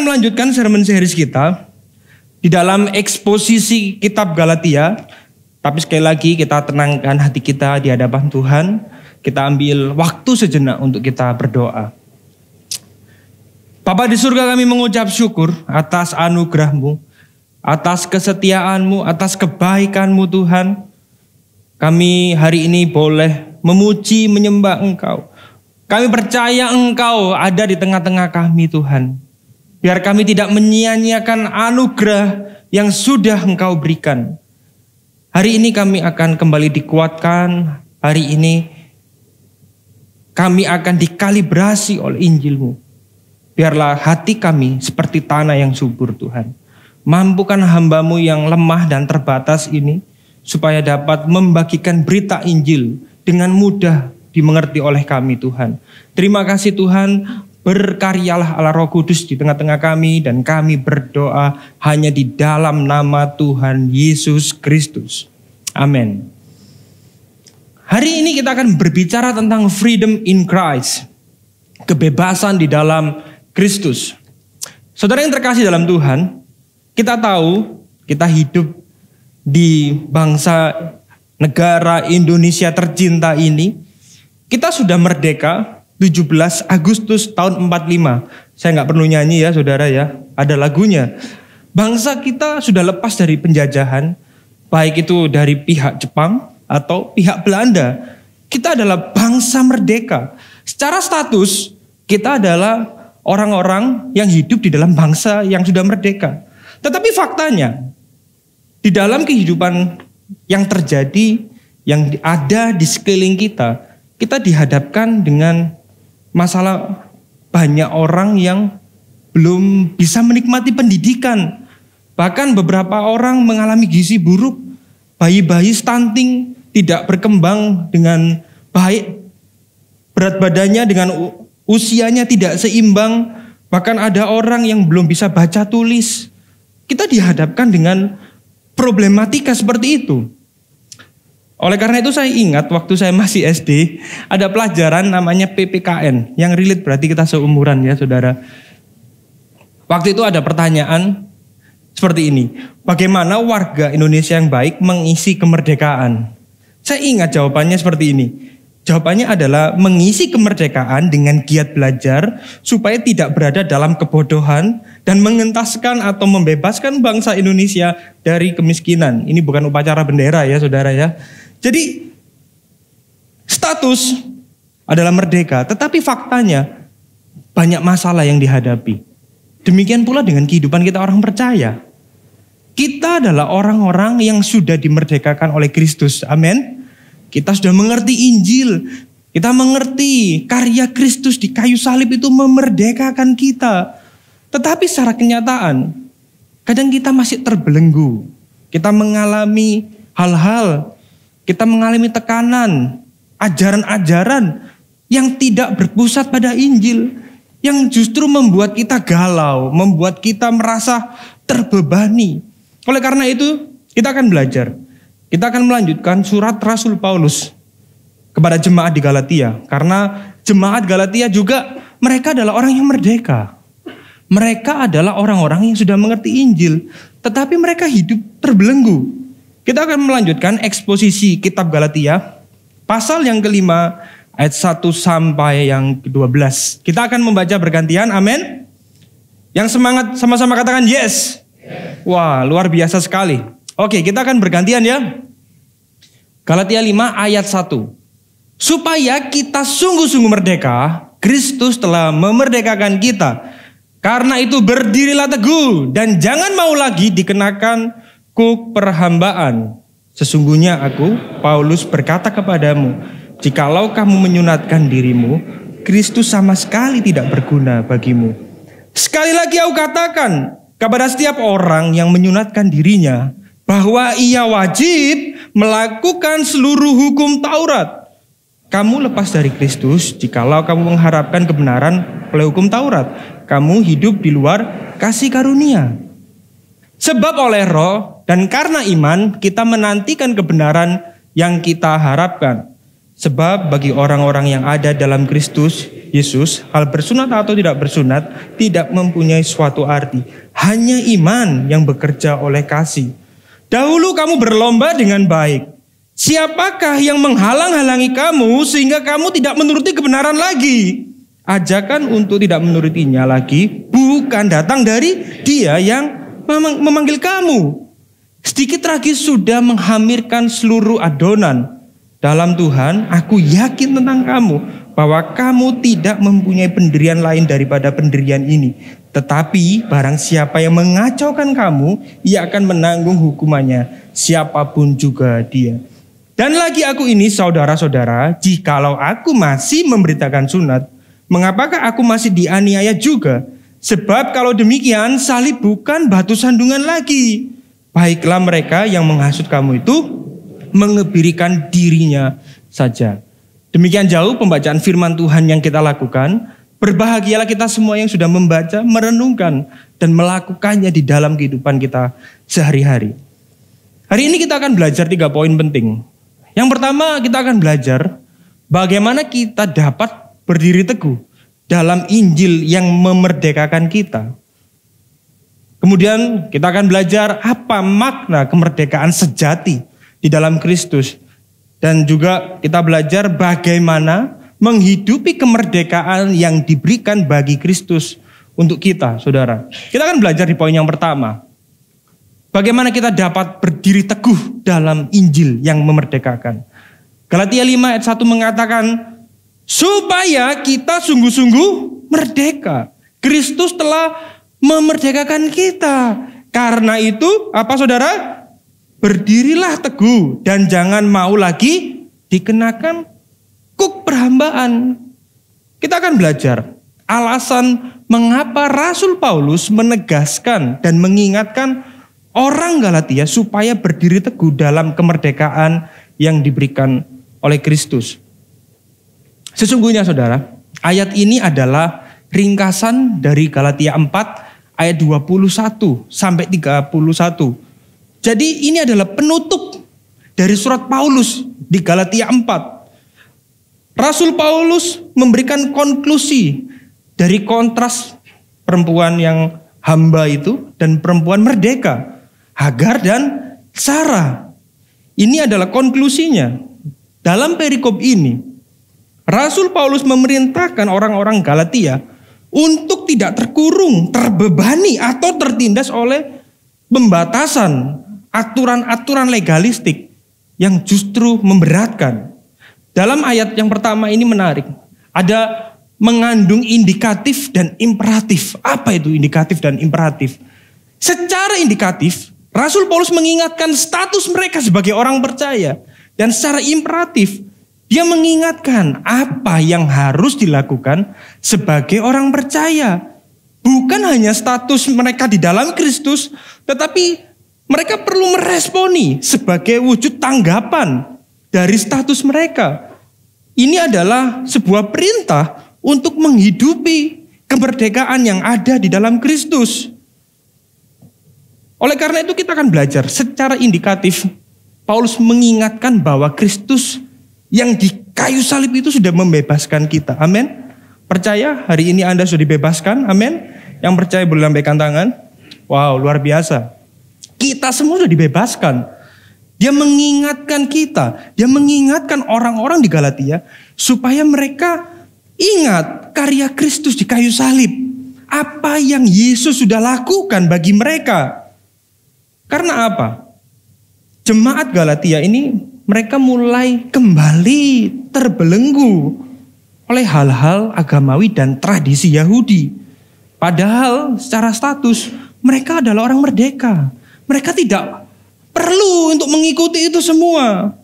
akan melanjutkan sermon series kita di dalam eksposisi kitab Galatia. Tapi sekali lagi kita tenangkan hati kita di hadapan Tuhan. Kita ambil waktu sejenak untuk kita berdoa. Bapa di surga, kami mengucap syukur atas anugerah-Mu, atas kesetiaan-Mu, atas kebaikan-Mu Tuhan. Kami hari ini boleh memuji, menyembah Engkau. Kami percaya Engkau ada di tengah-tengah kami Tuhan. Biar kami tidak menyia-nyiakan anugerah yang sudah Engkau berikan. Hari ini kami akan kembali dikuatkan. Hari ini kami akan dikalibrasi oleh Injil-Mu. Biarlah hati kami seperti tanah yang subur Tuhan. Mampukan hamba-Mu yang lemah dan terbatas ini, supaya dapat membagikan berita Injil dengan mudah dimengerti oleh kami Tuhan. Terima kasih Tuhan, berkaryalah Allah Roh Kudus di tengah-tengah kami, dan kami berdoa hanya di dalam nama Tuhan Yesus Kristus. Amin. Hari ini kita akan berbicara tentang freedom in Christ. Kebebasan di dalam Kristus. Saudara yang terkasih dalam Tuhan, kita tahu kita hidup di bangsa negara Indonesia tercinta ini. Kita sudah merdeka 17 Agustus tahun 45. Saya nggak perlu nyanyi ya saudara ya, ada lagunya. Bangsa kita sudah lepas dari penjajahan, baik itu dari pihak Jepang atau pihak Belanda. Kita adalah bangsa merdeka. Secara status, kita adalah orang-orang yang hidup di dalam bangsa yang sudah merdeka. Tetapi faktanya, di dalam kehidupan yang terjadi, yang ada di sekeliling kita, kita dihadapkan dengan masalah banyak orang yang belum bisa menikmati pendidikan. Bahkan beberapa orang mengalami gizi buruk, bayi-bayi stunting tidak berkembang dengan baik, berat badannya dengan usianya tidak seimbang, bahkan ada orang yang belum bisa baca tulis. Kita dihadapkan dengan problematika seperti itu. Oleh karena itu saya ingat waktu saya masih SD, ada pelajaran namanya PPKN, yang relate berarti kita seumuran ya saudara. Waktu itu ada pertanyaan seperti ini, bagaimana warga Indonesia yang baik mengisi kemerdekaan? Saya ingat jawabannya seperti ini. Jawabannya adalah mengisi kemerdekaan dengan giat belajar supaya tidak berada dalam kebodohan dan mengentaskan atau membebaskan bangsa Indonesia dari kemiskinan. Ini bukan upacara bendera ya saudara ya. Jadi status adalah merdeka, tetapi faktanya banyak masalah yang dihadapi. Demikian pula dengan kehidupan kita orang percaya. Kita adalah orang-orang yang sudah dimerdekakan oleh Kristus. Amin. Kita sudah mengerti Injil. Kita mengerti karya Kristus di kayu salib itu memerdekakan kita. Tetapi secara kenyataan, kadang kita masih terbelenggu. Kita mengalami hal-hal, kita mengalami tekanan, ajaran-ajaran yang tidak berpusat pada Injil. Yang justru membuat kita galau, membuat kita merasa terbebani. Oleh karena itu, kita akan belajar. Kita akan melanjutkan surat Rasul Paulus kepada jemaat di Galatia. Karena jemaat Galatia juga mereka adalah orang yang merdeka. Mereka adalah orang-orang yang sudah mengerti Injil. Tetapi mereka hidup terbelenggu. Kita akan melanjutkan eksposisi kitab Galatia. Pasal yang kelima ayat 1 sampai yang ke-12. Kita akan membaca bergantian, amin. Yang semangat sama-sama katakan yes. Wah, luar biasa sekali. Oke, kita akan bergantian ya. Galatia 5 ayat 1. Supaya kita sungguh-sungguh merdeka, Kristus telah memerdekakan kita. Karena itu berdirilah teguh dan jangan mau lagi dikenakan kuk perhambaan. Sesungguhnya aku, Paulus, berkata kepadamu, jikalau kamu menyunatkan dirimu, Kristus sama sekali tidak berguna bagimu. Sekali lagi aku katakan kepada setiap orang yang menyunatkan dirinya, bahwa ia wajib melakukan seluruh hukum Taurat. Kamu lepas dari Kristus jikalau kamu mengharapkan kebenaran oleh hukum Taurat. Kamu hidup di luar kasih karunia. Sebab oleh Roh dan karena iman kita menantikan kebenaran yang kita harapkan. Sebab bagi orang-orang yang ada dalam Kristus, Yesus, hal bersunat atau tidak bersunat tidak mempunyai suatu arti. Hanya iman yang bekerja oleh kasih. Dahulu kamu berlomba dengan baik. Siapakah yang menghalang-halangi kamu sehingga kamu tidak menuruti kebenaran lagi? Ajakan untuk tidak menurutinya lagi bukan datang dari Dia yang memanggil kamu. Sedikit lagi sudah menghamirkan seluruh adonan. Dalam Tuhan, aku yakin tentang kamu bahwa kamu tidak mempunyai pendirian lain daripada pendirian ini. Tetapi barang siapa yang mengacaukan kamu, ia akan menanggung hukumannya, siapapun juga dia. Dan lagi aku ini, saudara-saudara, jikalau aku masih memberitakan sunat, mengapakah aku masih dianiaya juga? Sebab kalau demikian, salib bukan batu sandungan lagi. Baiklah mereka yang menghasut kamu itu mengebirikan dirinya saja. Demikian jauh pembacaan firman Tuhan yang kita lakukan. Berbahagialah kita semua yang sudah membaca, merenungkan, dan melakukannya di dalam kehidupan kita sehari-hari. Hari ini kita akan belajar 3 poin penting. Yang pertama, kita akan belajar bagaimana kita dapat berdiri teguh dalam Injil yang memerdekakan kita. Kemudian kita akan belajar apa makna kemerdekaan sejati di dalam Kristus. Dan juga kita belajar bagaimana menghidupi kemerdekaan yang diberikan bagi Kristus untuk kita, saudara. Kita akan belajar di poin yang pertama. Bagaimana kita dapat berdiri teguh dalam Injil yang memerdekakan. Galatia 5 ayat 1 mengatakan, supaya kita sungguh-sungguh merdeka. Kristus telah memerdekakan kita. Karena itu, apa saudara? Berdirilah teguh dan jangan mau lagi dikenakan kuk perhambaan. Kita akan belajar alasan mengapa Rasul Paulus menegaskan dan mengingatkan orang Galatia supaya berdiri teguh dalam kemerdekaan yang diberikan oleh Kristus. Sesungguhnya saudara, ayat ini adalah ringkasan dari Galatia 4 ayat 21 sampai 31. Jadi ini adalah penutup dari surat Paulus di Galatia 4. Rasul Paulus memberikan konklusi dari kontras perempuan yang hamba itu dan perempuan merdeka, Hagar dan Sarah. Ini adalah konklusinya. Dalam perikop ini, Rasul Paulus memerintahkan orang-orang Galatia untuk tidak terkurung, terbebani atau tertindas oleh pembatasan aturan-aturan legalistik yang justru memberatkan. Dalam ayat yang pertama ini menarik. Ada mengandung indikatif dan imperatif. Apa itu indikatif dan imperatif? Secara indikatif, Rasul Paulus mengingatkan status mereka sebagai orang percaya. Dan secara imperatif, dia mengingatkan apa yang harus dilakukan sebagai orang percaya. Bukan hanya status mereka di dalam Kristus, tetapi mereka perlu meresponi sebagai wujud tanggapan dari status mereka. Ini adalah sebuah perintah untuk menghidupi kemerdekaan yang ada di dalam Kristus. Oleh karena itu kita akan belajar secara indikatif. Paulus mengingatkan bahwa Kristus yang di kayu salib itu sudah membebaskan kita. Amin. Percaya hari ini Anda sudah dibebaskan. Amin. Yang percaya boleh lambaikan tangan. Wow, luar biasa. Kita semua sudah dibebaskan. Dia mengingatkan kita. Dia mengingatkan orang-orang di Galatia supaya mereka ingat karya Kristus di kayu salib. Apa yang Yesus sudah lakukan bagi mereka. Karena apa? Jemaat Galatia ini mereka mulai kembali terbelenggu oleh hal-hal agamawi dan tradisi Yahudi. Padahal secara status mereka adalah orang merdeka. Mereka tidak perlu untuk mengikuti itu semua.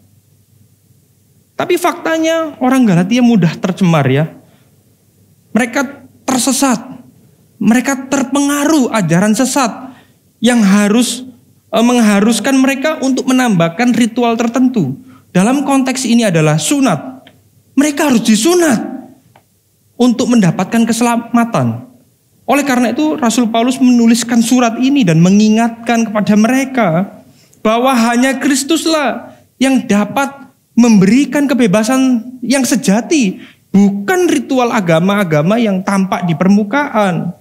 Tapi faktanya orang Galatia mudah tercemar ya. Mereka tersesat. Mereka terpengaruh ajaran sesat yang mengharuskan mereka untuk menambahkan ritual tertentu. Dalam konteks ini adalah sunat. Mereka harus disunat untuk mendapatkan keselamatan. Oleh karena itu Rasul Paulus menuliskan surat ini dan mengingatkan kepada mereka bahwa hanya Kristuslah yang dapat memberikan kebebasan yang sejati Bukan ritual agama-agama yang tampak di permukaan.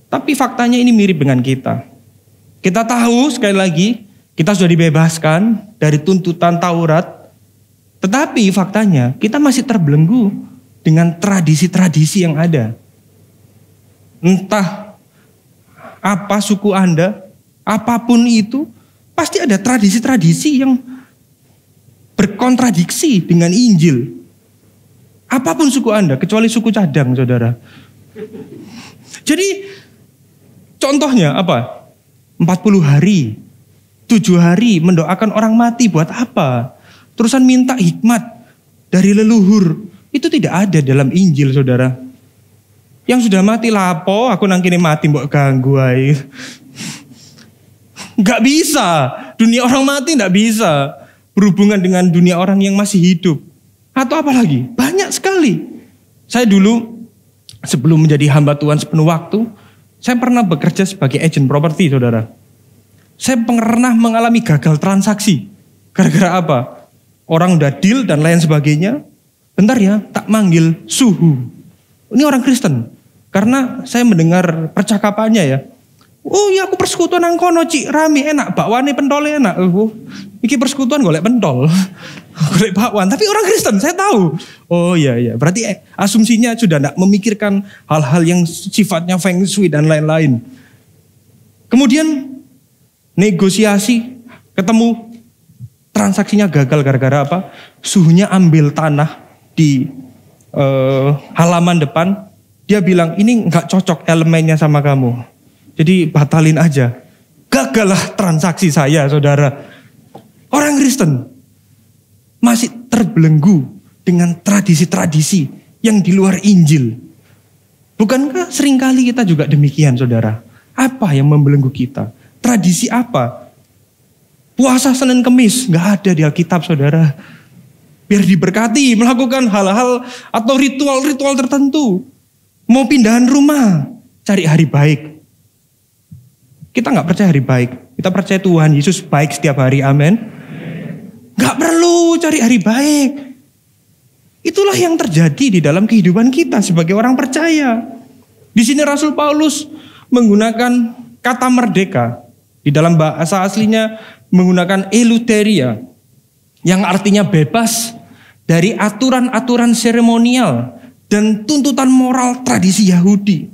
Tapi faktanya ini mirip dengan kita. Kita tahu sekali lagi, kita sudah dibebaskan dari tuntutan Taurat. Tetapi faktanya kita masih terbelenggu dengan tradisi-tradisi yang ada. Entah apa suku Anda, apapun itu, pasti ada tradisi-tradisi yang berkontradiksi dengan Injil. Apapun suku Anda, kecuali suku cadang, saudara. Jadi, contohnya apa? 40 hari, 7 hari mendoakan orang mati buat apa? Terusan minta hikmat dari leluhur. Itu tidak ada dalam Injil, saudara. Yang sudah mati lapo, aku nangkini mati mbok ganggu ae. Gak bisa. Dunia orang mati gak bisa berhubungan dengan dunia orang yang masih hidup. Atau apa lagi? Banyak sekali. Saya dulu sebelum menjadi hamba Tuhan sepenuh waktu, saya pernah bekerja sebagai agent properti, saudara. Saya pernah mengalami gagal transaksi. Gara-gara apa? Orang udah deal dan lain sebagainya. Bentar ya, tak manggil suhu. Ini orang Kristen. Karena saya mendengar percakapannya ya. Oh iya, aku persekutuan nang kono cik, rame enak, bakwane pentol enak. Iki persekutuan golek pentol. Golek bakwan, tapi orang Kristen, saya tahu. Oh iya, berarti asumsinya sudah tidak memikirkan hal-hal yang sifatnya feng shui dan lain-lain. Kemudian negosiasi, ketemu, transaksinya gagal gara-gara apa? Suhunya ambil tanah di halaman depan. Dia bilang, ini nggak cocok elemennya sama kamu. Jadi batalin aja. Gagallah transaksi saya, saudara. Orang Kristen masih terbelenggu dengan tradisi-tradisi yang di luar Injil. Bukankah seringkali kita juga demikian, saudara? Apa yang membelenggu kita? Tradisi apa? Puasa Senin Kemis, gak ada di Alkitab, saudara. Biar diberkati, melakukan hal-hal atau ritual-ritual tertentu. Mau pindahan rumah, cari hari baik. Kita gak percaya hari baik. Kita percaya Tuhan Yesus baik setiap hari, amin. Gak perlu cari hari baik. Itulah yang terjadi di dalam kehidupan kita sebagai orang percaya. Di sini Rasul Paulus menggunakan kata merdeka. Di dalam bahasa aslinya menggunakan eleuteria. Yang artinya bebas dari aturan-aturan seremonial dan tuntutan moral tradisi Yahudi.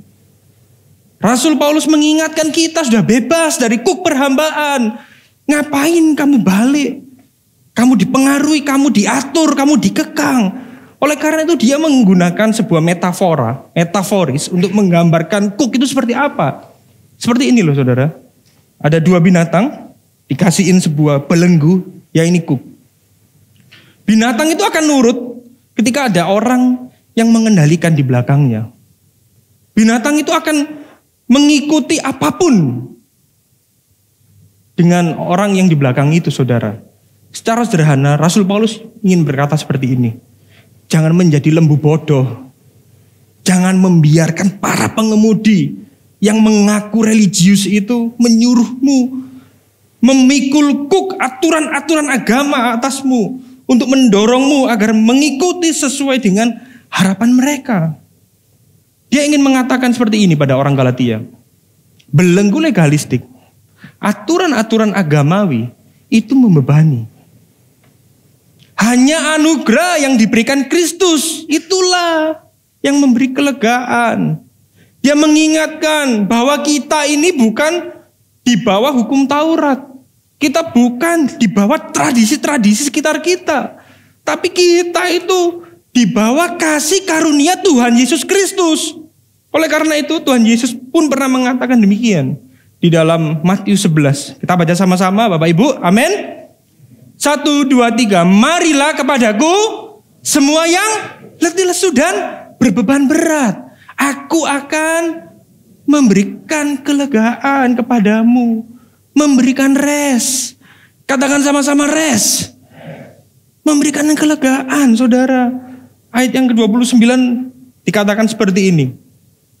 Rasul Paulus mengingatkan kita sudah bebas dari kuk perhambaan. Ngapain kamu balik? Kamu dipengaruhi, kamu diatur, kamu dikekang. Oleh karena itu dia menggunakan sebuah metaforis untuk menggambarkan kuk itu seperti apa. Seperti ini loh, saudara. Ada 2 binatang, dikasihin sebuah belenggu, ya ini kuk. Binatang itu akan nurut ketika ada orang yang mengendalikan di belakangnya. Binatang itu akan mengikuti apapun dengan orang yang di belakang itu, saudara. Secara sederhana, Rasul Paulus ingin berkata seperti ini. Jangan menjadi lembu bodoh. Jangan membiarkan para pengemudi yang mengaku religius itu menyuruhmu, memikul kuk aturan-aturan agama atasmu untuk mendorongmu agar mengikuti sesuai dengan harapan mereka. Dia ingin mengatakan seperti ini pada orang Galatia. Belenggu legalistik, aturan-aturan agamawi itu membebani. Hanya anugerah yang diberikan Kristus, itulah yang memberi kelegaan. Dia mengingatkan bahwa kita ini bukan di bawah hukum Taurat. Kita bukan di bawah tradisi-tradisi sekitar kita. Tapi kita itu di bawah kasih karunia Tuhan Yesus Kristus. Oleh karena itu Tuhan Yesus pun pernah mengatakan demikian. Di dalam Matius 11. Kita baca sama-sama Bapak Ibu. Amin. 1, 2, 3. Marilah kepadaku semua yang letih lesu dan berbeban berat. Aku akan memberikan kelegaan kepadamu. Memberikan rest. Katakan sama-sama rest. Memberikan kelegaan, saudara. Ayat yang ke-29 dikatakan seperti ini.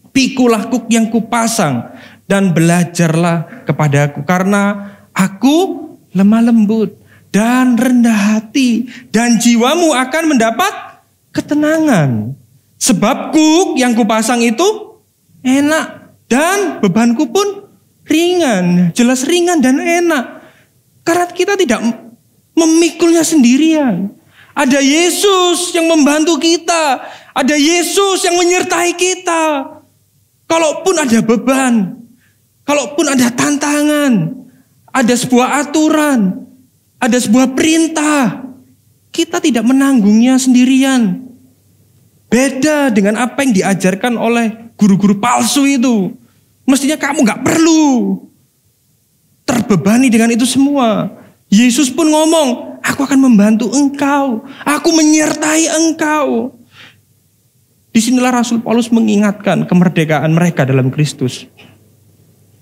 Pikulah kuk yang kupasang dan belajarlah kepadaku. Karena aku lemah lembut dan rendah hati. Dan jiwamu akan mendapat ketenangan. Sebab kuk yang kupasang itu enak dan bebanku pun ringan. Jelas ringan dan enak. Karena kita tidak memikulnya sendirian. Ada Yesus yang membantu kita. Ada Yesus yang menyertai kita. Kalaupun ada beban, kalaupun ada tantangan, ada sebuah aturan, ada sebuah perintah, kita tidak menanggungnya sendirian. Beda dengan apa yang diajarkan oleh guru-guru palsu itu. Mestinya kamu gak perlu terbebani dengan itu semua. Yesus pun ngomong, aku akan membantu engkau, aku menyertai engkau. Disinilah Rasul Paulus mengingatkan kemerdekaan mereka dalam Kristus.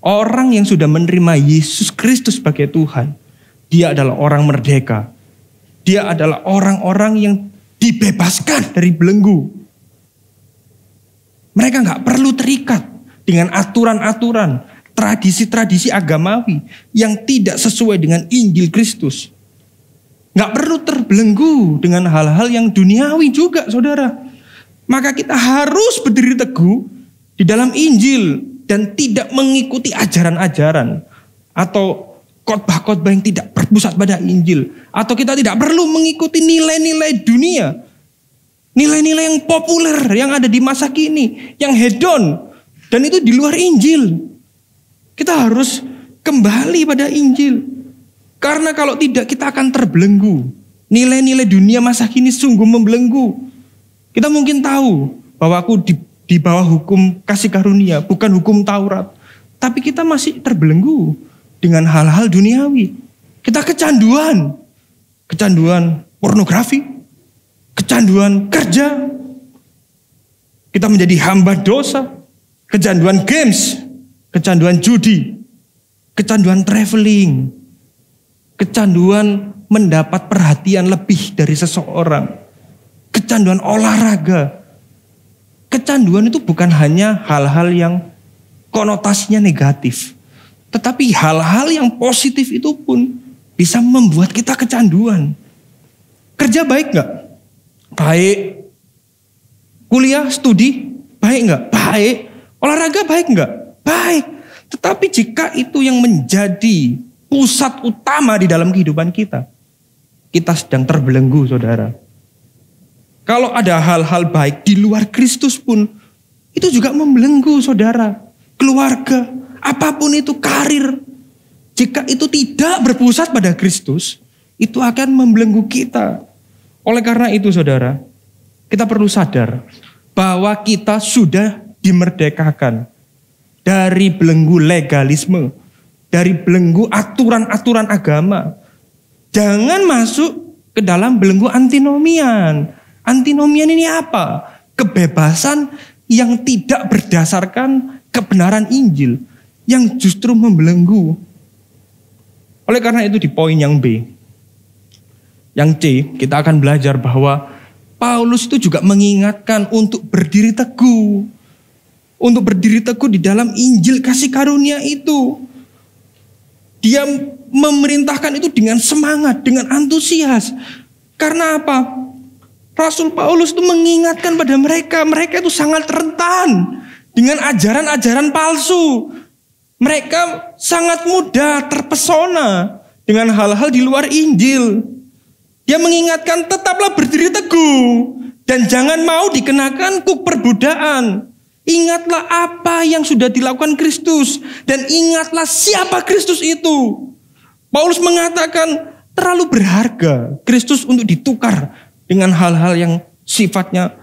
Orang yang sudah menerima Yesus Kristus sebagai Tuhan, dia adalah orang merdeka. Dia adalah orang-orang yang dibebaskan dari belenggu. Mereka gak perlu terikat dengan aturan-aturan, tradisi-tradisi agamawi yang tidak sesuai dengan Injil Kristus. Gak perlu terbelenggu dengan hal-hal yang duniawi juga, saudara. Maka kita harus berdiri teguh di dalam Injil dan tidak mengikuti ajaran-ajaran atau khotbah-khotbah yang tidak berpusat pada Injil. Atau kita tidak perlu mengikuti nilai-nilai dunia, nilai-nilai yang populer yang ada di masa kini, yang hedon, dan itu di luar Injil. Kita harus kembali pada Injil. Karena kalau tidak kita akan terbelenggu. Nilai-nilai dunia masa kini sungguh membelenggu. Kita mungkin tahu bahwa aku di bawah hukum kasih karunia, bukan hukum Taurat. Tapi kita masih terbelenggu dengan hal-hal duniawi. Kita kecanduan pornografi, kecanduan kerja. Kita menjadi hamba dosa, kecanduan games, kecanduan judi, kecanduan traveling, kecanduan mendapat perhatian lebih dari seseorang. Kecanduan olahraga. Kecanduan itu bukan hanya hal-hal yang konotasinya negatif. Tetapi hal-hal yang positif itu pun bisa membuat kita kecanduan. Kerja baik gak? Baik. Kuliah, studi, baik gak? Baik. Olahraga baik gak? Baik. Tetapi jika itu yang menjadi pusat utama di dalam kehidupan kita, kita sedang terbelenggu, saudara. Kalau ada hal-hal baik di luar Kristus pun, itu juga membelenggu, saudara. Keluarga, apapun itu, karir. Jika itu tidak berpusat pada Kristus, itu akan membelenggu kita. Oleh karena itu, saudara, kita perlu sadar bahwa kita sudah dimerdekakan dari belenggu legalisme, dari belenggu aturan-aturan agama. Jangan masuk ke dalam belenggu antinomian. Antinomian ini apa? Kebebasan yang tidak berdasarkan kebenaran Injil, yang justru membelenggu. Oleh karena itu di poin yang B, yang C, kita akan belajar bahwa Paulus itu juga mengingatkan untuk berdiri teguh. Untuk berdiri teguh di dalam Injil kasih karunia itu. Dia memerintahkan itu dengan semangat, dengan antusias. Karena apa? Rasul Paulus itu mengingatkan pada mereka itu sangat rentan dengan ajaran-ajaran palsu. Mereka sangat mudah terpesona dengan hal-hal di luar Injil. Dia mengingatkan tetaplah berdiri teguh dan jangan mau dikenakan kuk perbudakan. Ingatlah apa yang sudah dilakukan Kristus dan ingatlah siapa Kristus itu. Paulus mengatakan terlalu berharga Kristus untuk ditukar dengan hal-hal yang sifatnya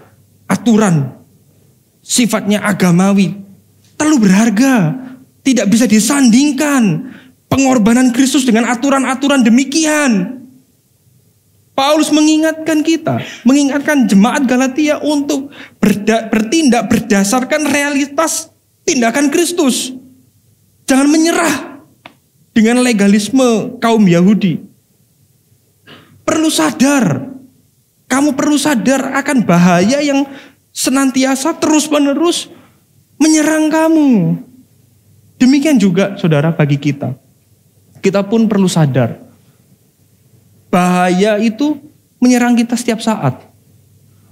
aturan, sifatnya agamawi. Terlalu berharga, tidak bisa disandingkan pengorbanan Kristus dengan aturan-aturan demikian. Paulus mengingatkan kita, mengingatkan jemaat Galatia untuk bertindak berdasarkan realitas tindakan Kristus. Jangan menyerah dengan legalisme kaum Yahudi. Perlu sadar, kamu perlu sadar akan bahaya yang senantiasa terus-menerus menyerang kamu. Demikian juga saudara bagi kita. Kita pun perlu sadar. Bahaya itu menyerang kita setiap saat.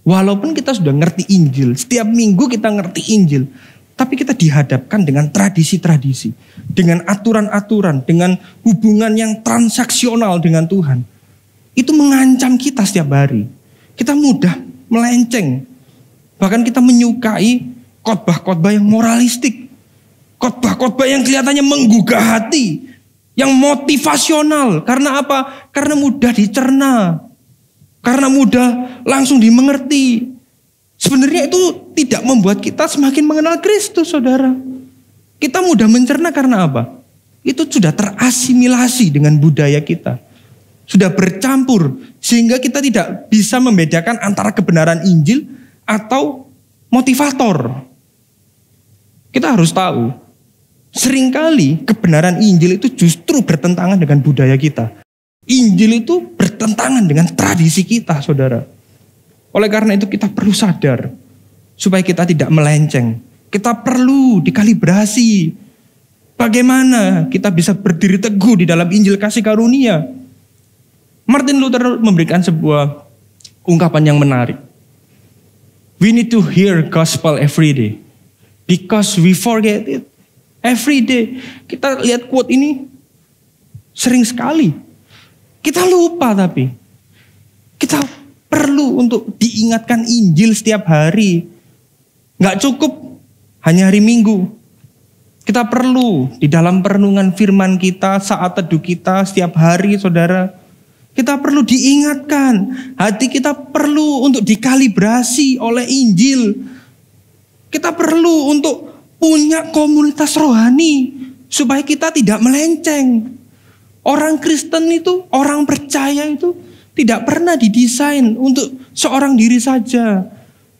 Walaupun kita sudah ngerti Injil, setiap minggu kita ngerti Injil, tapi kita dihadapkan dengan tradisi-tradisi, dengan aturan-aturan, dengan hubungan yang transaksional dengan Tuhan. Itu mengancam kita setiap hari. Kita mudah melenceng. Bahkan kita menyukai khotbah-khotbah yang moralistik. Khotbah-khotbah yang kelihatannya menggugah hati, yang motivasional. Karena apa? Karena mudah dicerna. Karena mudah langsung dimengerti. Sebenarnya itu tidak membuat kita semakin mengenal Kristus, saudara. Kita mudah mencerna karena apa? Itu sudah terasimilasi dengan budaya kita. Sudah bercampur. Sehingga kita tidak bisa membedakan antara kebenaran Injil atau motivator. Kita harus tahu, seringkali kebenaran Injil itu justru bertentangan dengan budaya kita. Injil itu bertentangan dengan tradisi kita, saudara. Oleh karena itu kita perlu sadar, supaya kita tidak melenceng. Kita perlu dikalibrasi. Bagaimana kita bisa berdiri teguh di dalam Injil kasih karunia. Martin Luther memberikan sebuah ungkapan yang menarik. We need to hear gospel every day. Because we forget it. Every day. Kita lihat quote ini sering sekali. Kita lupa tapi. Kita perlu untuk diingatkan Injil setiap hari. Nggak cukup hanya hari Minggu. Kita perlu di dalam perenungan firman kita, saat teduh kita setiap hari, saudara. Kita perlu diingatkan. Hati kita perlu untuk dikalibrasi oleh Injil. Kita perlu untuk punya komunitas rohani supaya kita tidak melenceng. Orang Kristen itu, orang percaya itu tidak pernah didesain untuk seorang diri saja.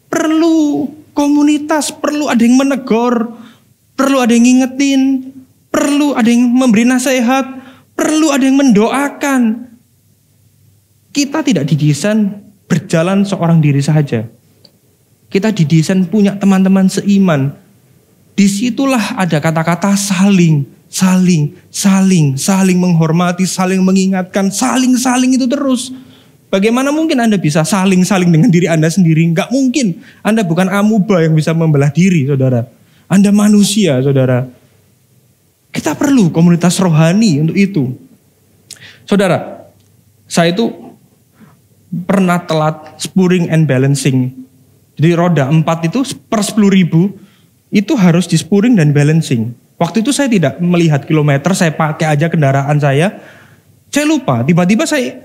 Perlu komunitas, perlu ada yang menegur, perlu ada yang ngingetin, perlu ada yang memberi nasihat, perlu ada yang mendoakan. Kita tidak didesain berjalan seorang diri saja. Kita didesain punya teman-teman seiman. Disitulah ada kata-kata saling menghormati, saling mengingatkan, saling itu terus. Bagaimana mungkin Anda bisa saling dengan diri Anda sendiri? Enggak mungkin. Anda bukan amuba yang bisa membelah diri, saudara. Anda manusia, saudara. Kita perlu komunitas rohani untuk itu. Saudara, saya itu pernah telat spurring and balancing. Jadi roda 4 itu per 10.000 itu harus di spurring dan balancing. Waktu itu saya tidak melihat kilometer, saya pakai aja kendaraan saya. Saya lupa, tiba-tiba saya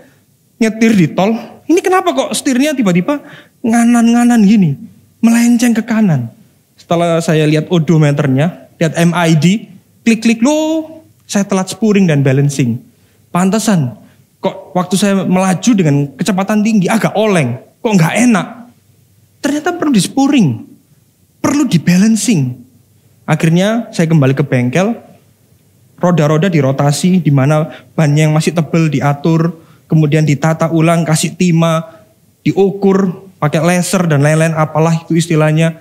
nyetir di tol. Ini kenapa kok setirnya tiba-tiba nganan-nganan gini, melenceng ke kanan. Setelah saya lihat odometernya, lihat MID, klik-klik, loh, saya telat spurring dan balancing. Pantesan, kok waktu saya melaju dengan kecepatan tinggi agak oleng, kok nggak enak. Ternyata perlu di spurring, perlu di balancing. Akhirnya saya kembali ke bengkel, roda-roda dirotasi, di mana bannya yang masih tebal diatur, kemudian ditata ulang, kasih timah, diukur, pakai laser dan lain-lain, apalah itu istilahnya.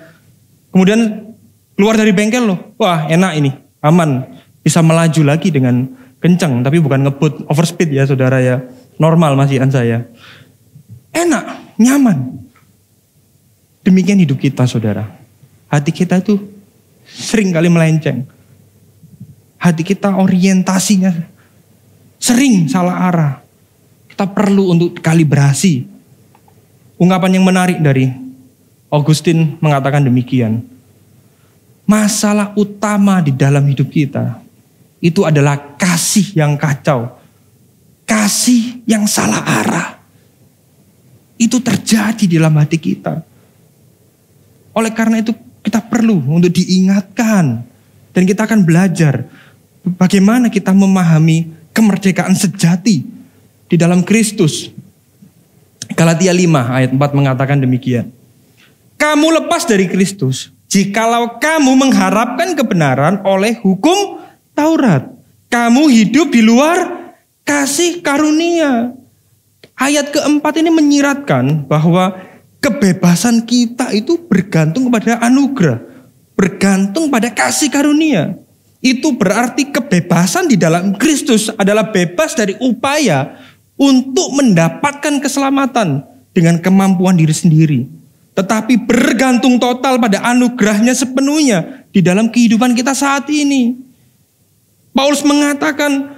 Kemudian keluar dari bengkel loh, wah enak ini, aman, bisa melaju lagi dengan kencang, tapi bukan ngebut overspeed ya saudara ya, normal masihan saya. Enak, nyaman. Demikian hidup kita saudara. Hati kita tuh sering kali melenceng. Hati kita orientasinya sering salah arah. Kita perlu untuk kalibrasi. Ungkapan yang menarik dari Augustine mengatakan demikian. Masalah utama di dalam hidup kita itu adalah kasih yang kacau. Kasih yang salah arah. Itu terjadi di dalam hati kita. Oleh karena itu kita perlu untuk diingatkan. Dan kita akan belajar bagaimana kita memahami kemerdekaan sejati di dalam Kristus. Galatia 5 ayat 4 mengatakan demikian. Kamu lepas dari Kristus jikalau kamu mengharapkan kebenaran oleh hukum Taurat. Kamu hidup di luar kasih karunia. Ayat keempat ini menyiratkan bahwa kebebasan kita itu bergantung kepada anugerah. Bergantung pada kasih karunia. Itu berarti kebebasan di dalam Kristus adalah bebas dari upaya untuk mendapatkan keselamatan dengan kemampuan diri sendiri. tetapi bergantung total pada anugerahnya sepenuhnya di dalam kehidupan kita saat ini. Paulus mengatakan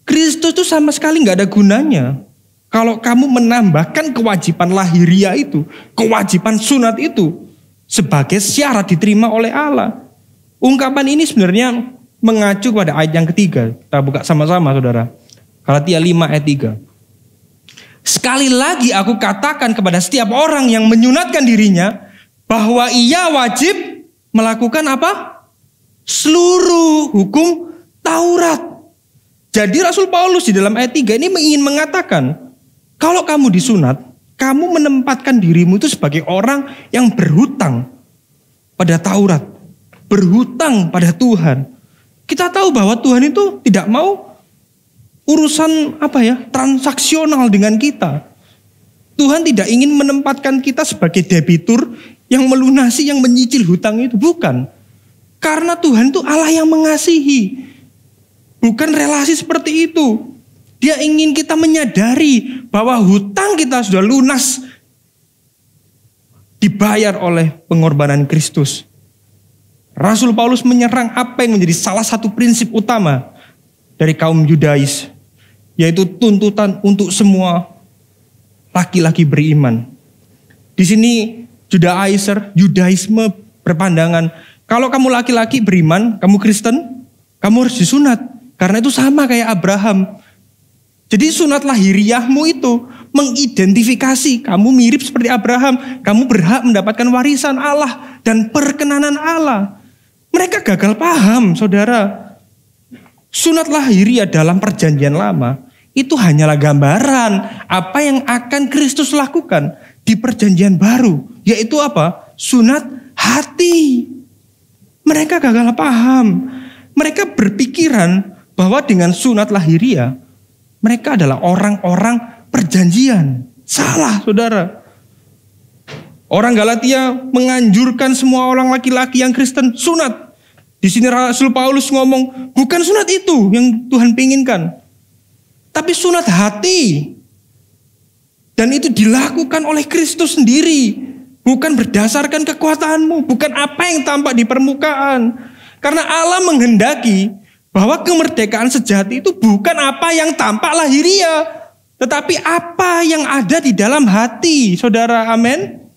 Kristus itu sama sekali nggak ada gunanya kalau kamu menambahkan kewajiban lahiriah itu, kewajiban sunat itu sebagai syarat diterima oleh Allah. Ungkapan ini sebenarnya mengacu pada ayat yang ketiga. Kita buka sama-sama saudara. Galatia 5 ayat 3. Sekali lagi aku katakan kepada setiap orang yang menyunatkan dirinya bahwa ia wajib melakukan apa? Seluruh hukum Taurat. Jadi Rasul Paulus di dalam ayat 3 ini ingin mengatakan, kalau kamu disunat, kamu menempatkan dirimu itu sebagai orang yang berhutang pada Taurat, berhutang pada Tuhan. Kita tahu bahwa Tuhan itu tidak mau urusan transaksional dengan kita. Tuhan tidak ingin menempatkan kita sebagai debitur yang melunasi, yang menyicil hutang itu. Bukan. Karena Tuhan itu Allah yang mengasihi. Bukan relasi seperti itu. Dia ingin kita menyadari bahwa hutang kita sudah lunas. Dibayar oleh pengorbanan Kristus. Rasul Paulus menyerang apa yang menjadi salah satu prinsip utama dari kaum Yudais, yaitu tuntutan untuk semua laki-laki beriman. Di sini Yudaisme berpandangan, kalau kamu laki-laki beriman, kamu Kristen, kamu harus disunat. Karena itu sama kayak Abraham. Jadi sunat lahiriahmu itu mengidentifikasi kamu mirip seperti Abraham. Kamu berhak mendapatkan warisan Allah dan perkenanan Allah. Mereka gagal paham, saudara. Sunat lahiriah dalam perjanjian lama itu hanyalah gambaran apa yang akan Kristus lakukan di perjanjian baru. Yaitu apa? Sunat hati. Mereka gagal paham. Mereka berpikiran bahwa dengan sunat lahiriah, mereka adalah orang-orang perjanjian. Salah, saudara. Orang Galatia menganjurkan semua orang laki-laki yang Kristen sunat. Di sini Rasul Paulus ngomong, bukan sunat itu yang Tuhan pinginkan, tapi sunat hati. Dan itu dilakukan oleh Kristus sendiri, bukan berdasarkan kekuatanmu, bukan apa yang tampak di permukaan. Karena Allah menghendaki bahwa kemerdekaan sejati itu bukan apa yang tampak lahiriah, tetapi apa yang ada di dalam hati, saudara. Amin.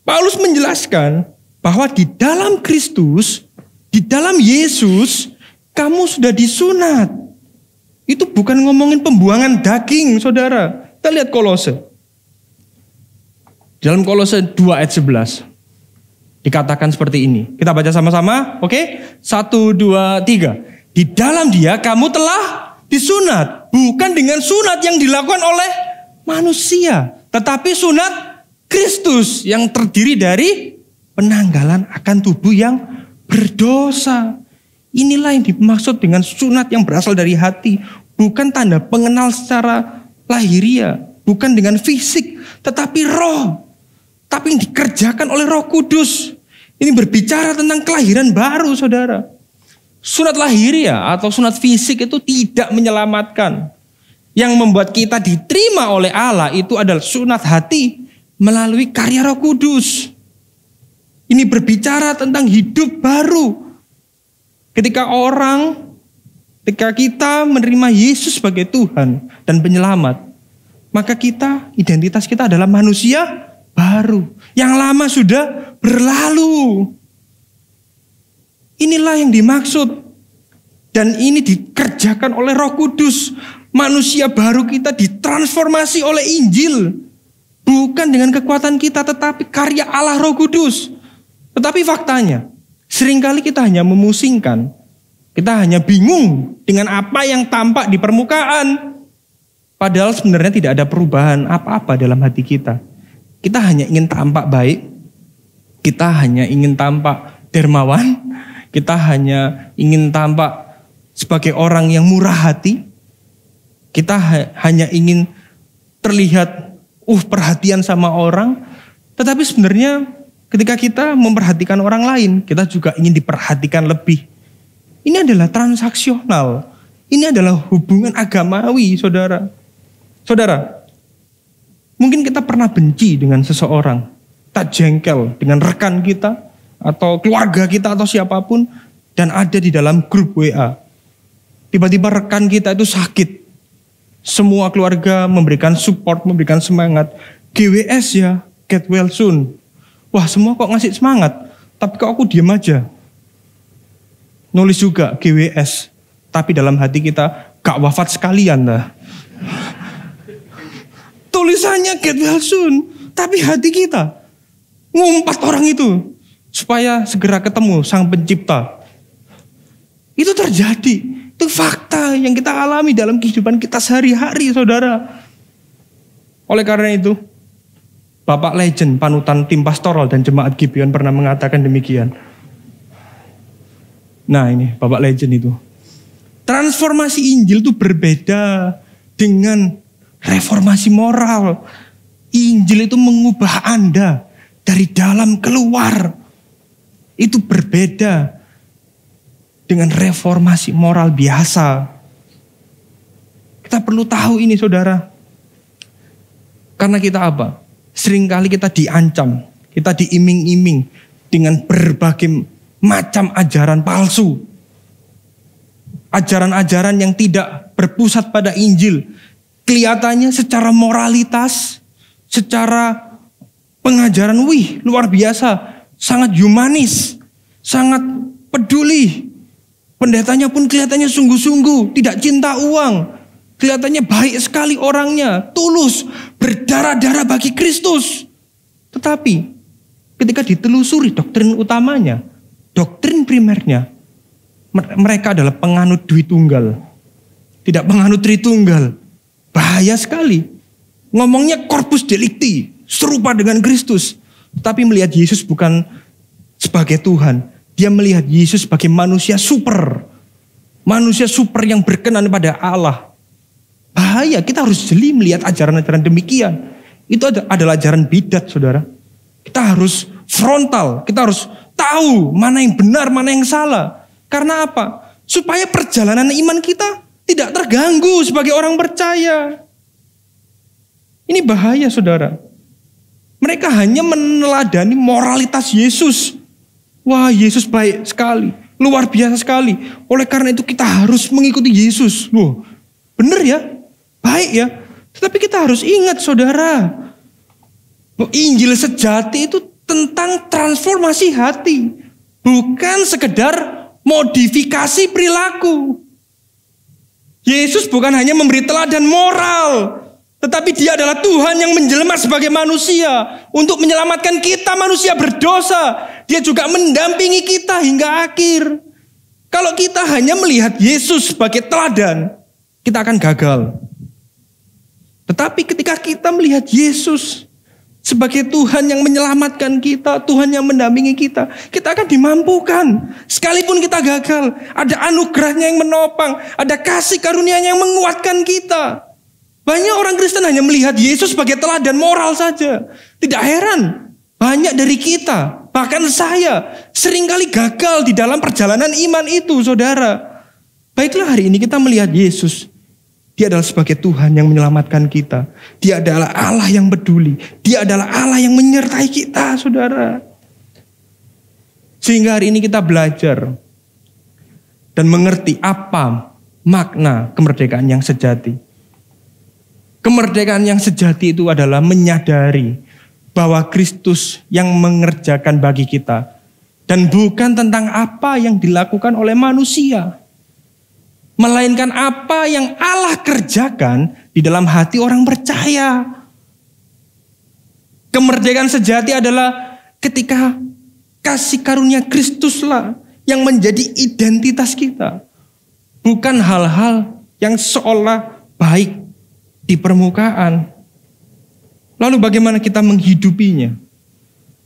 Paulus menjelaskan bahwa di dalam Kristus, di dalam Yesus, kamu sudah disunat. Itu bukan ngomongin pembuangan daging, saudara. Kita lihat Kolose. Dalam Kolose 2 ayat 11. Dikatakan seperti ini. Kita baca sama-sama, oke? 1, 2, 3. Di dalam Dia kamu telah disunat. Bukan dengan sunat yang dilakukan oleh manusia. Tetapi sunat Kristus yang terdiri dari penanggalan akan tubuh yang berdosa. Inilah yang dimaksud dengan sunat yang berasal dari hati. Bukan tanda pengenal secara lahiriah. Bukan dengan fisik. Tetapi roh. Tapi yang dikerjakan oleh Roh Kudus. Ini berbicara tentang kelahiran baru, saudara. Sunat lahiriah atau sunat fisik itu tidak menyelamatkan. Yang membuat kita diterima oleh Allah itu adalah sunat hati melalui karya Roh Kudus. Ini berbicara tentang hidup baru. Ketika kita menerima Yesus sebagai Tuhan dan penyelamat, maka identitas kita adalah manusia baru. Yang lama sudah berlalu. Inilah yang dimaksud. Dan ini dikerjakan oleh Roh Kudus. Manusia baru kita ditransformasi oleh Injil. Bukan dengan kekuatan kita, tetapi karya Allah Roh Kudus. Tetapi faktanya, seringkali kita hanya memusingkan. Kita hanya bingung dengan apa yang tampak di permukaan. Padahal sebenarnya tidak ada perubahan apa-apa dalam hati kita. Kita hanya ingin tampak baik. Kita hanya ingin tampak dermawan. Kita hanya ingin tampak sebagai orang yang murah hati. Kita hanya ingin terlihat perhatian sama orang. Tetapi sebenarnya ketika kita memperhatikan orang lain, kita juga ingin diperhatikan lebih. Ini adalah transaksional. Ini adalah hubungan agamawi, saudara. Saudara, mungkin kita pernah benci dengan seseorang. kita jengkel dengan rekan kita atau keluarga kita atau siapapun dan ada di dalam grup WA. Tiba-tiba rekan kita itu sakit. Semua keluarga memberikan support, memberikan semangat. GWS ya, get well soon. Wah, semua kok ngasih semangat, tapi kok aku diem aja. Nulis juga GWS, tapi dalam hati kita gak wafat sekalian lah. Tulisannya get well soon, tapi hati kita ngumpat orang itu supaya segera ketemu Sang Pencipta. Itu terjadi. Itu fakta yang kita alami dalam kehidupan kita sehari-hari, saudara. Oleh karena itu, Bapak Legend, panutan tim pastoral dan jemaat Gibeon pernah mengatakan demikian. Nah ini, Bapak Legend itu. Transformasi Injil itu berbeda dengan reformasi moral. Injil itu mengubah Anda dari dalam keluar. Itu berbeda dengan reformasi moral biasa. Kita perlu tahu ini, saudara. Karena kita apa? Seringkali kita diancam, kita diiming-iming dengan berbagai macam ajaran palsu. Ajaran-ajaran yang tidak berpusat pada Injil. Kelihatannya secara moralitas, secara pengajaran, luar biasa. Sangat humanis, sangat peduli. Pendetanya pun kelihatannya sungguh-sungguh, tidak cinta uang. Kelihatannya baik sekali orangnya, tulus, berdarah-darah bagi Kristus. Tetapi ketika ditelusuri doktrin utamanya, doktrin primernya, mereka adalah penganut Dwitunggal. Tidak penganut Tritunggal. Bahaya sekali. Ngomongnya corpus delicti, serupa dengan Kristus. Tetapi melihat Yesus bukan sebagai Tuhan. Dia melihat Yesus sebagai manusia super. Manusia super yang berkenan pada Allah. Bahaya, kita harus jeli melihat ajaran-ajaran demikian. Itu adalah ajaran bidat, saudara. Kita harus frontal, kita harus tahu mana yang benar, mana yang salah. Karena apa? Supaya perjalanan iman kita tidak terganggu sebagai orang percaya. Ini bahaya, saudara. Mereka hanya meneladani moralitas Yesus. Wah, Yesus baik sekali, luar biasa sekali. Oleh karena itu kita harus mengikuti Yesus. Loh, benar ya? Baik ya. Tetapi kita harus ingat, saudara, Injil sejati itu tentang transformasi hati. Bukan sekedar modifikasi perilaku. Yesus bukan hanya memberi teladan moral, tetapi dia adalah Tuhan yang menjelma sebagai manusia untuk menyelamatkan kita manusia berdosa. Dia juga mendampingi kita hingga akhir. Kalau kita hanya melihat Yesus sebagai teladan, kita akan gagal. Tetapi ketika kita melihat Yesus sebagai Tuhan yang menyelamatkan kita, Tuhan yang mendampingi kita, kita akan dimampukan. Sekalipun kita gagal, ada anugerahnya yang menopang, ada kasih karunia-Nya yang menguatkan kita. Banyak orang Kristen hanya melihat Yesus sebagai teladan moral saja. Tidak heran, banyak dari kita, bahkan saya, seringkali gagal di dalam perjalanan iman itu, saudara. Baiklah, hari ini kita melihat Yesus. Dia adalah sebagai Tuhan yang menyelamatkan kita. Dia adalah Allah yang peduli. Dia adalah Allah yang menyertai kita, saudara. Sehingga hari ini kita belajar dan mengerti apa makna kemerdekaan yang sejati. Kemerdekaan yang sejati itu adalah menyadari bahwa Kristus yang mengerjakan bagi kita. Dan bukan tentang apa yang dilakukan oleh manusia. Melainkan apa yang Allah kerjakan di dalam hati orang percaya. Kemerdekaan sejati adalah ketika kasih karunia Kristuslah yang menjadi identitas kita. Bukan hal-hal yang seolah baik di permukaan. Lalu bagaimana kita menghidupinya?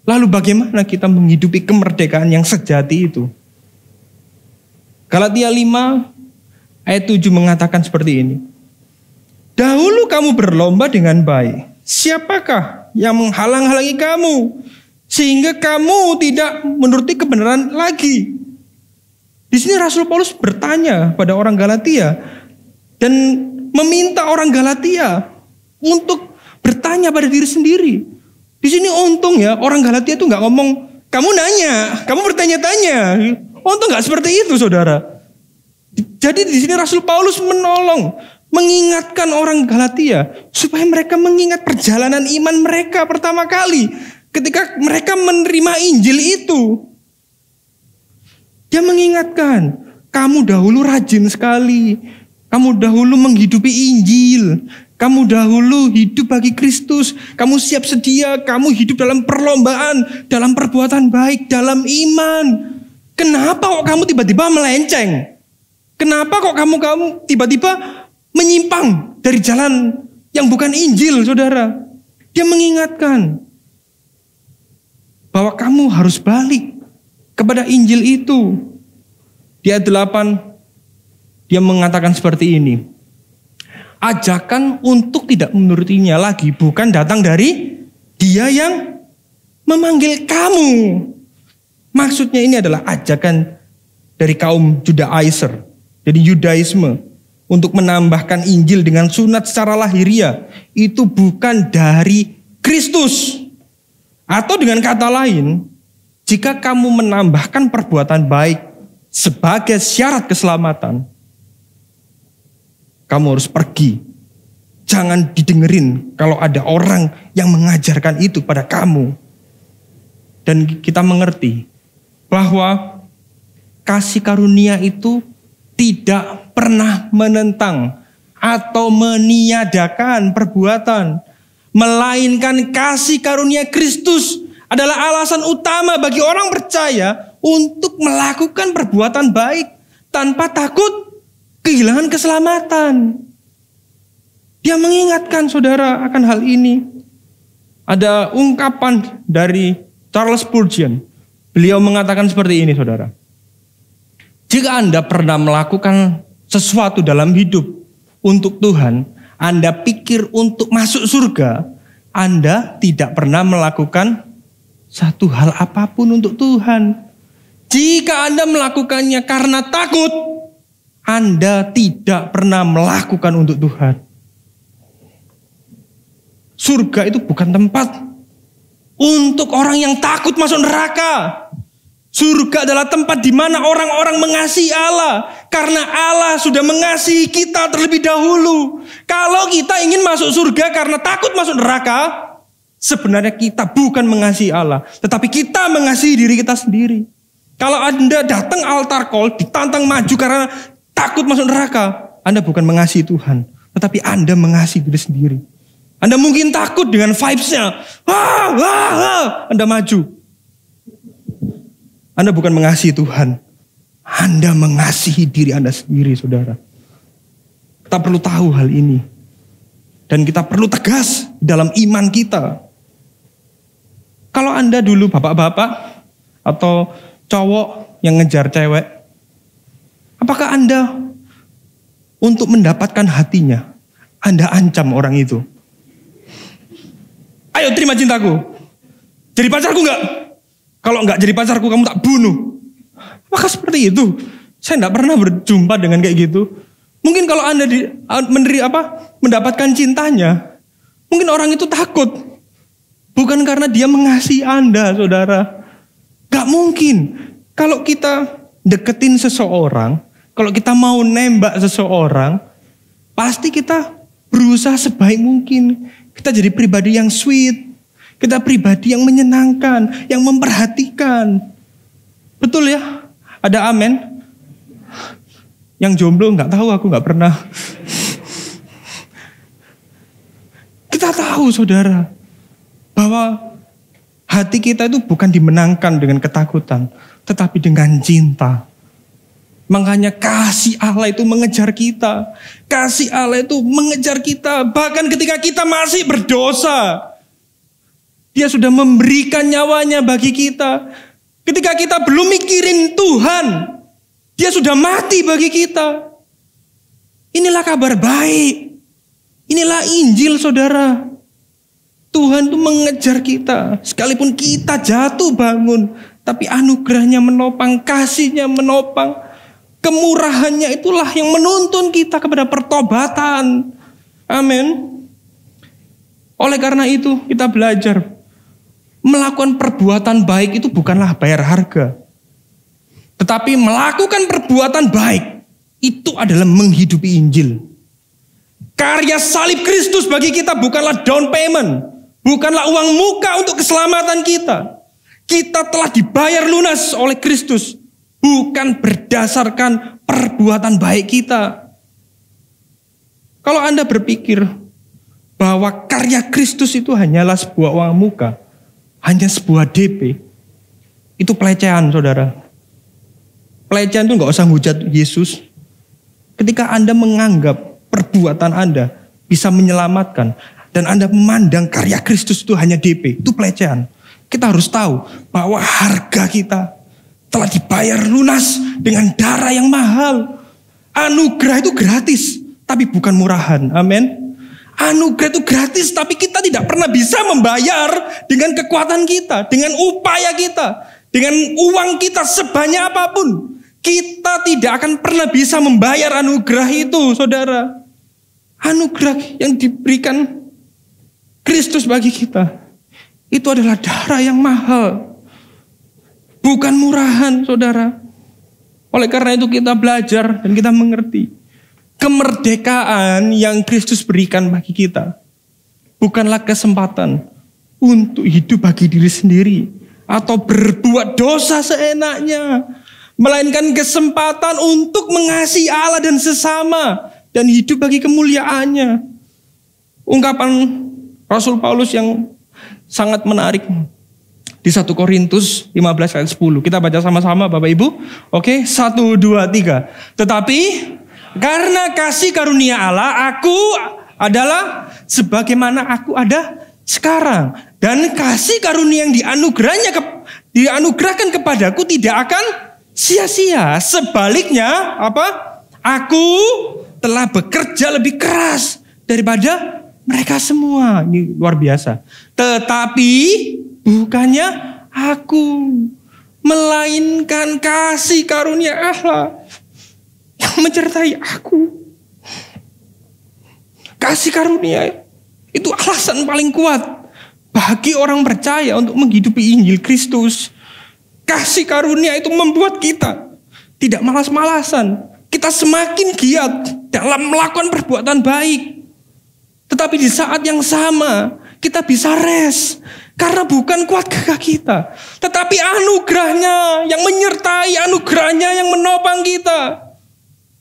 Lalu bagaimana kita menghidupi kemerdekaan yang sejati itu? Galatia 5 ayat 7 mengatakan seperti ini. Dahulu kamu berlomba dengan baik. Siapakah yang menghalang-halangi kamu? Sehingga kamu tidak menuruti kebenaran lagi. Di sini Rasul Paulus bertanya pada orang Galatia. Dan meminta orang Galatia untuk bertanya pada diri sendiri. Di sini untung ya, orang Galatia itu nggak ngomong, kamu nanya, kamu bertanya-tanya. Untung nggak seperti itu, saudara. Jadi di sini Rasul Paulus menolong, mengingatkan orang Galatia supaya mereka mengingat perjalanan iman mereka pertama kali ketika mereka menerima Injil itu. Dia mengingatkan, kamu dahulu rajin sekali, kamu dahulu menghidupi Injil, kamu dahulu hidup bagi Kristus, kamu siap sedia, kamu hidup dalam perlombaan, dalam perbuatan baik, dalam iman. Kenapa kok kamu tiba-tiba melenceng? Kenapa kok kamu tiba-tiba menyimpang dari jalan yang bukan Injil, saudara? Dia mengingatkan bahwa kamu harus balik kepada Injil itu. Di ayat 8, dia mengatakan seperti ini. Ajakan untuk tidak menurutinya lagi bukan datang dari Dia yang memanggil kamu. Maksudnya ini adalah ajakan dari kaum Judaizer, jadi Yudaisme, untuk menambahkan Injil dengan sunat secara lahiriah. Itu bukan dari Kristus. Atau dengan kata lain, jika kamu menambahkan perbuatan baik sebagai syarat keselamatan, kamu harus pergi. Jangan didengerin kalau ada orang yang mengajarkan itu pada kamu. Dan kita mengerti bahwa kasih karunia itu tidak pernah menentang atau meniadakan perbuatan. Melainkan kasih karunia Kristus adalah alasan utama bagi orang percaya untuk melakukan perbuatan baik tanpa takut kehilangan keselamatan. Dia mengingatkan saudara akan hal ini. Ada ungkapan dari Charles Spurgeon. Beliau mengatakan seperti ini, saudara. Jika Anda pernah melakukan sesuatu dalam hidup untuk Tuhan, Anda pikir untuk masuk surga, Anda tidak pernah melakukan satu hal apapun untuk Tuhan. Jika Anda melakukannya karena takut, Anda tidak pernah melakukan untuk Tuhan. Surga itu bukan tempat untuk orang yang takut masuk neraka. Surga adalah tempat di mana orang-orang mengasihi Allah. Karena Allah sudah mengasihi kita terlebih dahulu. Kalau kita ingin masuk surga karena takut masuk neraka, sebenarnya kita bukan mengasihi Allah, tetapi kita mengasihi diri kita sendiri. Kalau Anda datang altar call, ditantang maju karena takut masuk neraka, Anda bukan mengasihi Tuhan, tetapi Anda mengasihi diri sendiri. Anda mungkin takut dengan vibes-nya. Anda maju. Anda bukan mengasihi Tuhan. Anda mengasihi diri Anda sendiri, saudara. Kita perlu tahu hal ini. Dan kita perlu tegas dalam iman kita. Kalau Anda dulu bapak-bapak atau cowok yang ngejar cewek, apakah Anda untuk mendapatkan hatinya, Anda ancam orang itu? Ayo terima cintaku. Jadi pacarku enggak? Kalau enggak jadi pacarku kamu tak bunuh. Maka seperti itu. Saya enggak pernah berjumpa dengan kayak gitu. Mungkin kalau Anda mendapatkan cintanya, mungkin orang itu takut. Bukan karena dia mengasihi Anda, saudara. Gak mungkin. Kalau kita deketin seseorang, kalau kita mau nembak seseorang, pasti kita berusaha sebaik mungkin. Kita jadi pribadi yang sweet. Kita pribadi yang menyenangkan, yang memperhatikan. Betul ya? Ada amin? Yang jomblo nggak tahu, aku nggak pernah. Kita tahu, saudara, bahwa hati kita itu bukan dimenangkan dengan ketakutan, tetapi dengan cinta. Makanya kasih Allah itu mengejar kita. Kasih Allah itu mengejar kita. Bahkan ketika kita masih berdosa, Dia sudah memberikan nyawanya bagi kita. Ketika kita belum mikirin Tuhan, Dia sudah mati bagi kita. Inilah kabar baik. Inilah Injil, saudara. Tuhan itu mengejar kita. Sekalipun kita jatuh bangun, tapi anugerahnya menopang, kasihnya menopang. Kemurahannya itulah yang menuntun kita kepada pertobatan. Amin. Oleh karena itu kita belajar melakukan perbuatan baik itu bukanlah bayar harga. Tetapi melakukan perbuatan baik itu adalah menghidupi Injil. Karya salib Kristus bagi kita bukanlah down payment, bukanlah uang muka untuk keselamatan kita. Kita telah dibayar lunas oleh Kristus, bukan berdasarkan perbuatan baik kita. Kalau Anda berpikir bahwa karya Kristus itu hanyalah sebuah uang muka, hanya sebuah DP, itu pelecehan, saudara. Pelecehan itu nggak usah hujat Yesus. Ketika Anda menganggap perbuatan Anda bisa menyelamatkan, dan Anda memandang karya Kristus itu hanya DP, itu pelecehan. Kita harus tahu bahwa harga kita telah dibayar lunas dengan darah yang mahal. Anugerah itu gratis, tapi bukan murahan. Amin. Anugerah itu gratis, tapi kita tidak pernah bisa membayar dengan kekuatan kita, dengan upaya kita, dengan uang kita sebanyak apapun. Kita tidak akan pernah bisa membayar anugerah itu, saudara. Anugerah yang diberikan Kristus bagi kita, itu adalah darah yang mahal. Bukan murahan, saudara. Oleh karena itu kita belajar dan kita mengerti. Kemerdekaan yang Kristus berikan bagi kita bukanlah kesempatan untuk hidup bagi diri sendiri atau berbuat dosa seenaknya, melainkan kesempatan untuk mengasihi Allah dan sesama dan hidup bagi kemuliaannya. Ungkapan Rasul Paulus yang sangat menarik di 1 Korintus 15 ayat 10. Kita baca sama-sama Bapak Ibu. Oke, 1, 2, 3. Tetapi karena kasih karunia Allah, aku adalah sebagaimana aku ada sekarang. Dan kasih karunia yang dianugerahkan kepadaku tidak akan sia-sia. Sebaliknya, aku telah bekerja lebih keras daripada mereka semua. Ini luar biasa. Tetapi bukannya aku, melainkan kasih karunia Allah yang menyertai aku. Kasih karunia itu alasan paling kuat bagi orang percaya untuk menghidupi Injil Kristus. Kasih karunia itu membuat kita tidak malas-malasan. Kita semakin giat dalam melakukan perbuatan baik. Tetapi di saat yang sama kita bisa rest. Karena bukan kuat gagah kita, tetapi anugerahnya yang menyertai, anugerahnya yang menopang kita.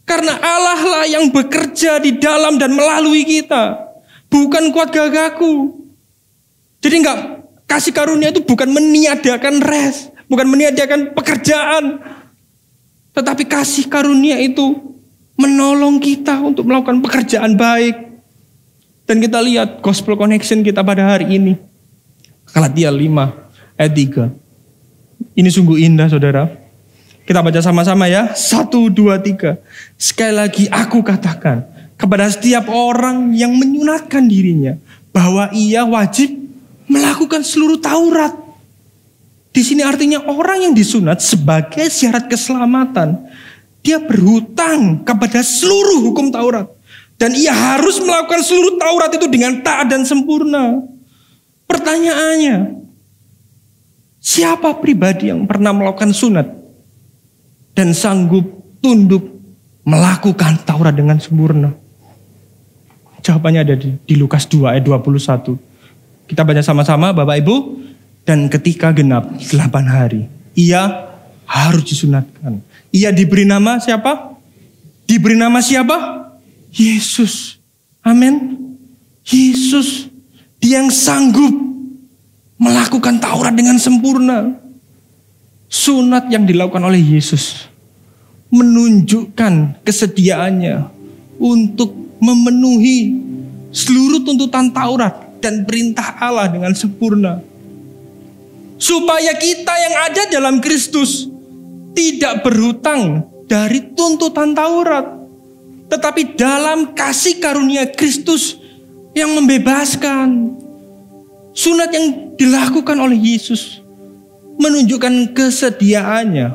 Karena Allah lah yang bekerja di dalam dan melalui kita. Bukan kuat gagahku. Jadi kasih karunia itu bukan meniadakan rest, bukan meniadakan pekerjaan. Tetapi kasih karunia itu menolong kita untuk melakukan pekerjaan baik. Dan kita lihat Gospel Connection kita pada hari ini. Galatia 5 ayat 3. Ini sungguh indah, saudara. Kita baca sama-sama ya. 1, 2, 3. Sekali lagi aku katakan kepada setiap orang yang menyunatkan dirinya bahwa ia wajib melakukan seluruh Taurat. Di sini artinya orang yang disunat sebagai syarat keselamatan, dia berhutang kepada seluruh hukum Taurat. Dan ia harus melakukan seluruh Taurat itu dengan taat dan sempurna. Pertanyaannya, siapa pribadi yang pernah melakukan sunat dan sanggup tunduk melakukan Taurat dengan sempurna? Jawabannya ada di Lukas 2 ayat 21. Kita baca sama-sama Bapak Ibu. Dan ketika genap 8 hari, ia harus disunatkan. Ia diberi nama siapa? Diberi nama siapa? Yesus. Amin. Yesus. Dia yang sanggup melakukan Taurat dengan sempurna. Sunat yang dilakukan oleh Yesus menunjukkan kesediaannya untuk memenuhi seluruh tuntutan Taurat dan perintah Allah dengan sempurna. Supaya kita yang ada dalam Kristus tidak berhutang dari tuntutan Taurat, tetapi dalam kasih karunia Kristus yang membebaskan. Sunat yang dilakukan oleh Yesus menunjukkan kesediaannya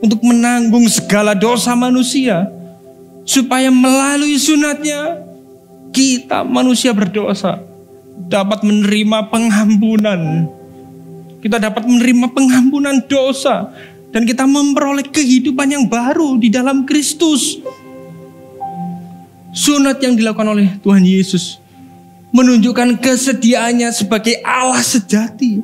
untuk menanggung segala dosa manusia, supaya melalui sunatnya kita manusia berdosa dapat menerima pengampunan Kita dapat menerima pengampunan dosa. Dan kita memperoleh kehidupan yang baru di dalam Kristus. Sunat yang dilakukan oleh Tuhan Yesus menunjukkan kesediaannya sebagai Allah sejati.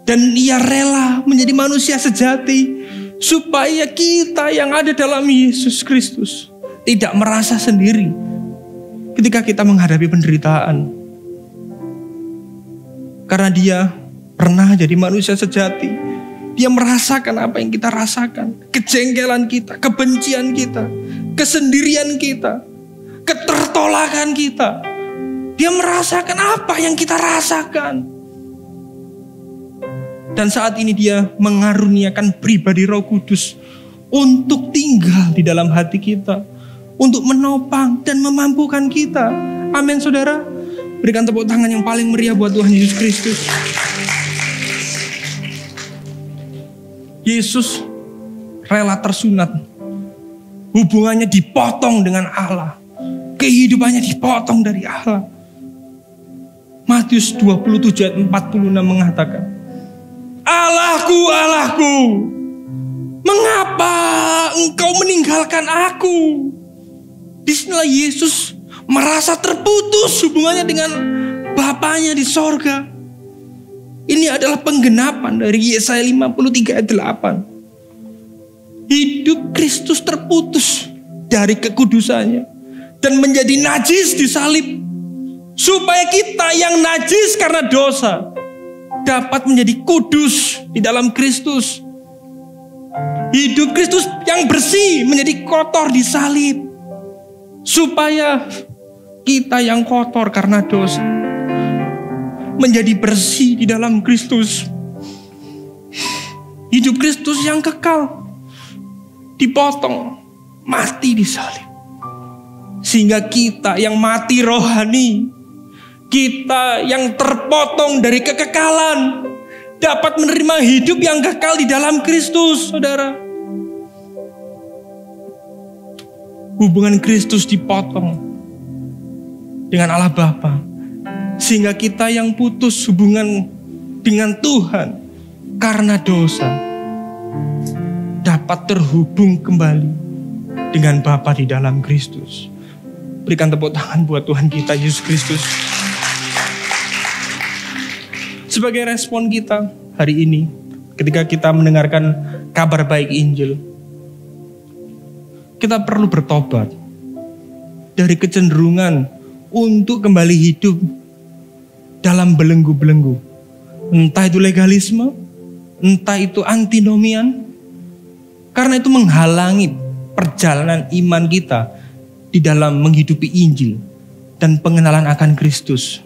Dan ia rela menjadi manusia sejati supaya kita yang ada dalam Yesus Kristus tidak merasa sendiri ketika kita menghadapi penderitaan. Karena dia pernah jadi manusia sejati. Dia merasakan apa yang kita rasakan. Kejengkelan kita, kebencian kita, kesendirian kita, ketertolakan kita. Dia merasakan apa yang kita rasakan. Dan saat ini dia mengaruniakan pribadi Roh Kudus untuk tinggal di dalam hati kita, untuk menopang dan memampukan kita. Amin, saudara. Berikan tepuk tangan yang paling meriah buat Tuhan Yesus Kristus. Yesus rela tersunat. Hubungannya dipotong dengan Allah. Kehidupannya dipotong dari Allah. Matius 27 ayat 46 mengatakan, Allahku, Allahku, mengapa engkau meninggalkan aku? Disinilah Yesus merasa terputus hubungannya dengan Bapanya di sorga. Ini adalah penggenapan dari Yesaya 53 ayat 8. Hidup Kristus terputus dari kekudusannya dan menjadi najis di salib. Supaya kita yang najis karena dosa dapat menjadi kudus di dalam Kristus. Hidup Kristus yang bersih menjadi kotor di salib. Supaya kita yang kotor karena dosa menjadi bersih di dalam Kristus. Hidup Kristus yang kekal dipotong, mati di salib. Sehingga kita yang mati rohani, kita yang terpotong dari kekekalan, dapat menerima hidup yang kekal di dalam Kristus, saudara. Hubungan Kristus dipotong dengan Allah Bapa, sehingga kita yang putus hubungan dengan Tuhan karena dosa dapat terhubung kembali dengan Bapa di dalam Kristus. Berikan tepuk tangan buat Tuhan kita Yesus Kristus. Sebagai respon kita hari ini, ketika kita mendengarkan kabar baik Injil, kita perlu bertobat dari kecenderungan untuk kembali hidup dalam belenggu-belenggu. Entah itu legalisme, entah itu antinomian, karena itu menghalangi perjalanan iman kita di dalam menghidupi Injil dan pengenalan akan Kristus.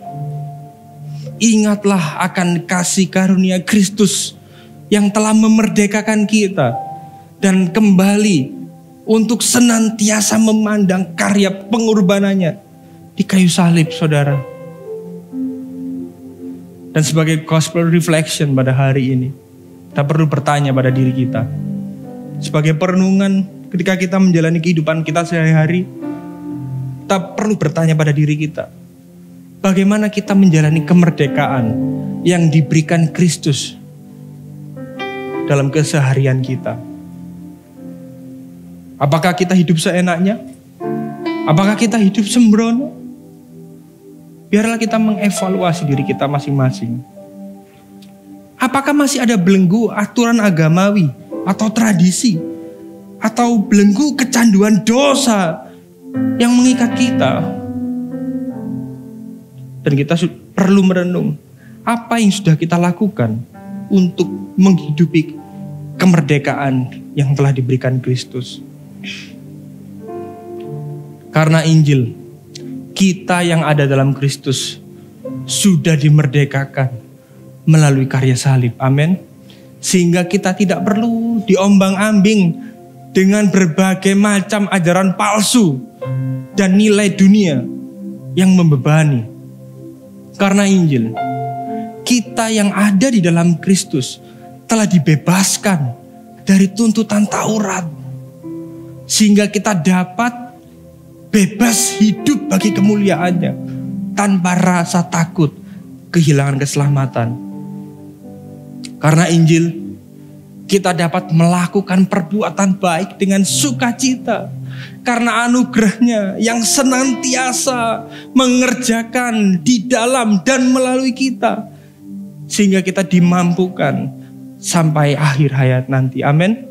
Ingatlah akan kasih karunia Kristus yang telah memerdekakan kita dan kembali untuk senantiasa memandang karya pengorbanannya di kayu salib, saudara. Dan sebagai gospel reflection pada hari ini, kita perlu bertanya pada diri kita. Sebagai perenungan ketika kita menjalani kehidupan kita sehari-hari, kita perlu bertanya pada diri kita. Bagaimana kita menjalani kemerdekaan yang diberikan Kristus dalam keseharian kita? Apakah kita hidup seenaknya? Apakah kita hidup sembrono? Biarlah kita mengevaluasi diri kita masing-masing. Apakah masih ada belenggu aturan agamawi atau tradisi? Atau belenggu kecanduan dosa yang mengikat kita? Dan kita perlu merenung apa yang sudah kita lakukan untuk menghidupi kemerdekaan yang telah diberikan Kristus. Karena Injil, kita yang ada dalam Kristus sudah dimerdekakan melalui karya salib. Amin. Sehingga kita tidak perlu diombang-ambing dengan berbagai macam ajaran palsu dan nilai dunia yang membebani. Karena Injil, kita yang ada di dalam Kristus telah dibebaskan dari tuntutan Taurat. Sehingga kita dapat bebas hidup bagi kemuliaannya tanpa rasa takut kehilangan keselamatan. Karena Injil, kita dapat melakukan perbuatan baik dengan sukacita. Karena anugerahnya yang senantiasa mengerjakan di dalam dan melalui kita. Sehingga kita dimampukan sampai akhir hayat nanti. Amin.